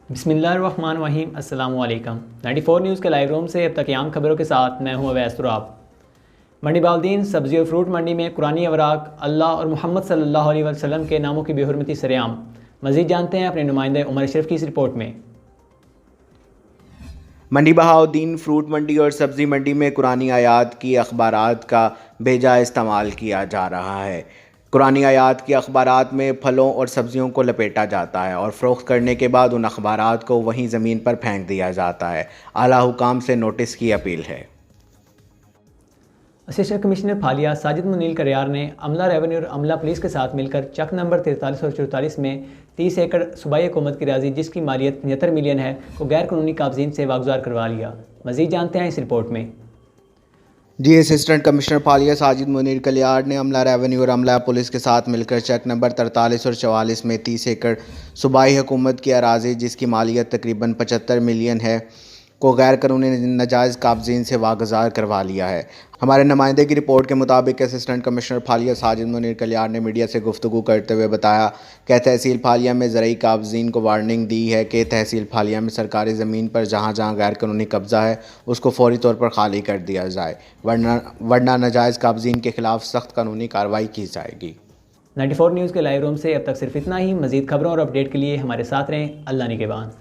बिस्मिल्लाहिर्रहमानिर्रहीम अस्सलामु अलैकुम 94 न्यूज़ के लाइव रूम से अब तक आम खबरों के साथ मैं हूं अवैस तुराब। मंडी बाउद्दीन सब्ज़ी और फ्रूट मंडी में कुरानी अवराक अल्लाह और मोहम्मद सल्लल्लाहु अलैहि वसल्लम के नामों की बेहुरमती सरेआम। मज़ीद जानते हैं अपने नुमाइंदे उमर अशरफ की इस रिपोर्ट में। मंडी बहाउद्दीन फ्रूट मंडी और सब्ज़ी मंडी में कुरानी आयात की अखबारात का बेजा इस्तेमाल किया जा रहा है। कुरानी आयात की अखबारात में फलों और सब्ज़ियों को लपेटा जाता है और फ़रोख्त करने के बाद उन अखबारात को वहीं ज़मीन पर फेंक दिया जाता है। आला हुकाम से नोटिस की अपील है। असिस्टेंट कमिश्नर फालिया साजिद मुनील करियार ने अमला रेवेन्यू और अमला पुलिस के साथ मिलकर चक नंबर 43 और 44 में 30 एकड़ सूबाई हुकूमत की राजी जिसकी मालियत 75 मिलियन है को गैर कानूनी काबजीन से वागुजार करवा लिया। मज़ीद जानते हैं इस रिपोर्ट में। जी असिस्टेंट कमिश्नर फालिया साजिद मुनीर कलियार ने अमला रेवेन्यू और अमला पुलिस के साथ मिलकर चेक नंबर 43 और 44 में 30 एकड़ सूबाई हुकूमत की अराजी जिसकी मालियत तकरीबन 75 मिलियन है को गैर कानूनी नाजायज़ काबजीन से वागुजार करवा लिया है। हमारे नुमाइंदे की रिपोर्ट के मुताबिक असिस्टेंट कमिश्नर फालिया साजिद मुनीर कलियार ने मीडिया से गुफ्तगू करते हुए बताया कि तहसील फालिया में ज़रई काबजीन को वार्निंग दी है कि तहसील फालिया में सरकारी ज़मीन पर जहाँ जहाँ गैर कानूनी कब्ज़ा है उसको फौरी तौर पर खाली कर दिया जाए, वरना नाजायज़ काबजीन के ख़िलाफ़ सख्त कानूनी कार्रवाई की जाएगी। 94 न्यूज़ के लाइव रूम से अब तक सिर्फ इतना ही। मज़ीद खबरों और अपडेट के लिए हमारे साथ रहें। अल्लाह निगहबान।